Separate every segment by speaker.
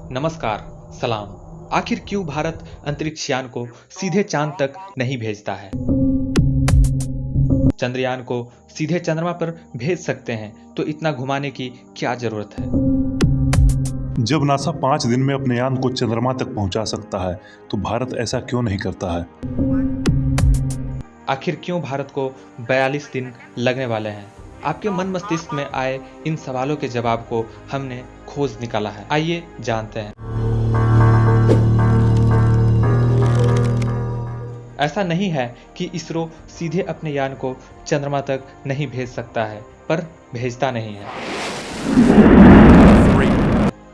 Speaker 1: नमस्कार, सलाम। आखिर क्यों भारत अंतरिक्ष यान को सीधे चांद तक नहीं भेजता है? चंद्रयान को सीधे चंद्रमा पर भेज सकते हैं तो इतना घुमाने की क्या जरूरत है?
Speaker 2: जब नासा 5 दिन में अपने यान को चंद्रमा तक पहुंचा सकता है तो भारत ऐसा क्यों नहीं करता है?
Speaker 1: आखिर क्यों भारत को 42 दिन लगने वाले हैं? आपके मन मस्तिष्क में आए इन सवालों के जवाब को हमने खोज निकाला है। आइए जानते हैं। ऐसा नहीं है कि इसरो सीधे अपने यान को चंद्रमा तक नहीं भेज सकता है, पर भेजता नहीं है।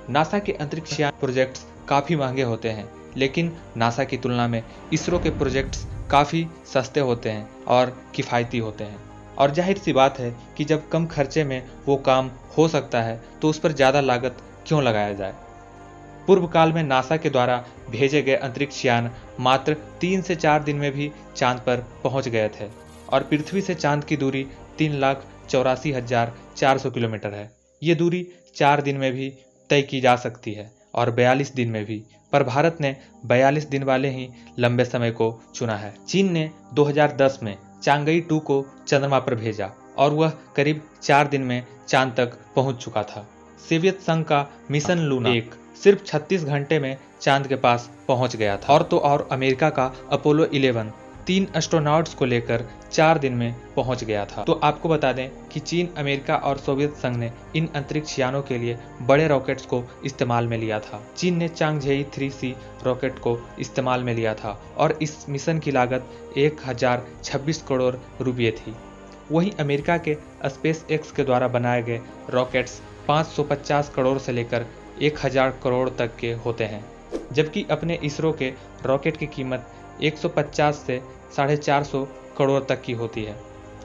Speaker 1: नासा के अंतरिक्ष यान प्रोजेक्ट्स काफी महंगे होते हैं, लेकिन नासा की तुलना में इसरो के प्रोजेक्ट्स काफी सस्ते होते हैं और किफायती होते हैं। और जाहिर सी बात है कि जब कम खर्चे में वो काम हो सकता है तो उस पर ज्यादा लागत क्यों लगाया जाए। पूर्व काल में नासा के द्वारा भेजे गए अंतरिक्ष यान मात्र 3 से 4 दिन में भी चांद पर पहुंच गए थे और पृथ्वी से चांद की दूरी 3,84,400 किलोमीटर है। ये दूरी 4 दिन में भी तय की जा सकती है और 42 दिन में भी, पर भारत ने 42 दिन वाले ही लंबे समय को चुना है। चीन ने 2010 में चांगई 2 को चंद्रमा पर भेजा और वह करीब 4 दिन में चांद तक पहुंच चुका था। सोवियत संघ का मिशन लूना 1 सिर्फ 36 घंटे में चांद के पास पहुंच गया था। और तो और अमेरिका का अपोलो 11 3 एस्ट्रोनॉट्स को लेकर 4 दिन में पहुंच गया था। तो आपको बता दें कि चीन, अमेरिका और सोवियत संघ ने इन अंतरिक्ष यानों के लिए बड़े रॉकेट्स को इस्तेमाल में लिया था। चीन ने चांगझेई 3C रॉकेट को इस्तेमाल में लिया था और इस मिशन की लागत 1026 करोड़ रुपये थी। वहीं अमेरिका के स्पेस एक्स के द्वारा बनाए गए रॉकेट्स 550 करोड़ से लेकर 1000 करोड़ तक के होते हैं, जबकि अपने इसरो के रॉकेट की कीमत 150 से 450 करोड़ तक की होती है।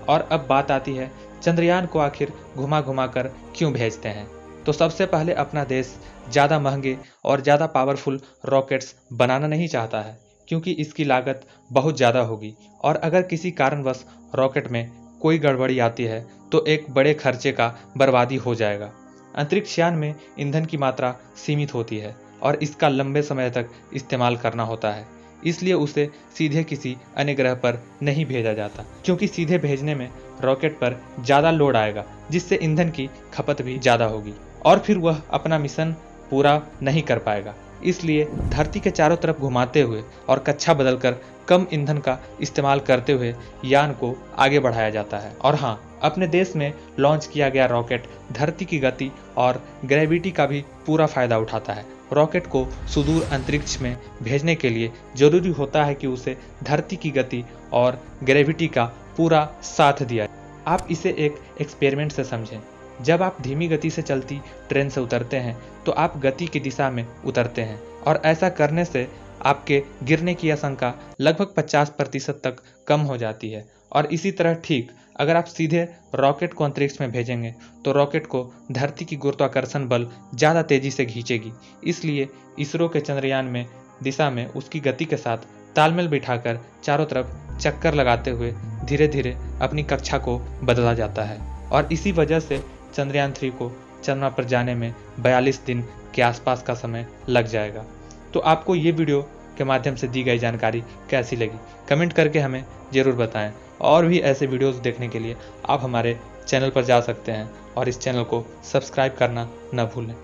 Speaker 1: और अब बात आती है चंद्रयान को आखिर घुमा घुमा कर क्यों भेजते हैं। तो सबसे पहले अपना देश ज़्यादा महंगे और ज़्यादा पावरफुल रॉकेट्स बनाना नहीं चाहता है, क्योंकि इसकी लागत बहुत ज़्यादा होगी और अगर किसी कारणवश रॉकेट में कोई गड़बड़ी आती है तो एक बड़े खर्चे का बर्बादी हो जाएगा। अंतरिक्ष यान में ईंधन की मात्रा सीमित होती है और इसका लंबे समय तक इस्तेमाल करना होता है, इसलिए उसे सीधे किसी अन्य ग्रह पर नहीं भेजा जाता, क्योंकि सीधे भेजने में रॉकेट पर ज़्यादा लोड आएगा, जिससे ईंधन की खपत भी ज़्यादा होगी और फिर वह अपना मिशन पूरा नहीं कर पाएगा। इसलिए धरती के चारों तरफ घुमाते हुए और कक्षा बदलकर कम ईंधन का इस्तेमाल करते हुए यान को आगे बढ़ाया जाता है। और हाँ, अपने देश में लॉन्च किया गया रॉकेट धरती की गति और ग्रेविटी का भी पूरा फायदा उठाता है। रॉकेट को सुदूर अंतरिक्ष में भेजने के लिए जरूरी होता है कि उसे धरती की गति और ग्रेविटी का पूरा साथ दिया जाए। आप इसे एक एक्सपेरिमेंट से समझें। जब आप धीमी गति से चलती ट्रेन से उतरते हैं तो आप गति की दिशा में उतरते हैं और ऐसा करने से आपके गिरने की आशंका लगभग 50% तक कम हो जाती है। और इसी तरह ठीक अगर आप सीधे रॉकेट को अंतरिक्ष में भेजेंगे तो रॉकेट को धरती की गुरुत्वाकर्षण बल ज़्यादा तेजी से खींचेगी। इसलिए इसरो के चंद्रयान में दिशा में उसकी गति के साथ तालमेल बिठाकर चारों तरफ चक्कर लगाते हुए धीरे धीरे अपनी कक्षा को बदला जाता है और इसी वजह से चंद्रयान 3 को चंद्रमा पर जाने में 42 दिन के आसपास का समय लग जाएगा। तो आपको ये वीडियो के माध्यम से दी गई जानकारी कैसी लगी, कमेंट करके हमें ज़रूर बताएं। और भी ऐसे वीडियोस देखने के लिए आप हमारे चैनल पर जा सकते हैं और इस चैनल को सब्सक्राइब करना न भूलें।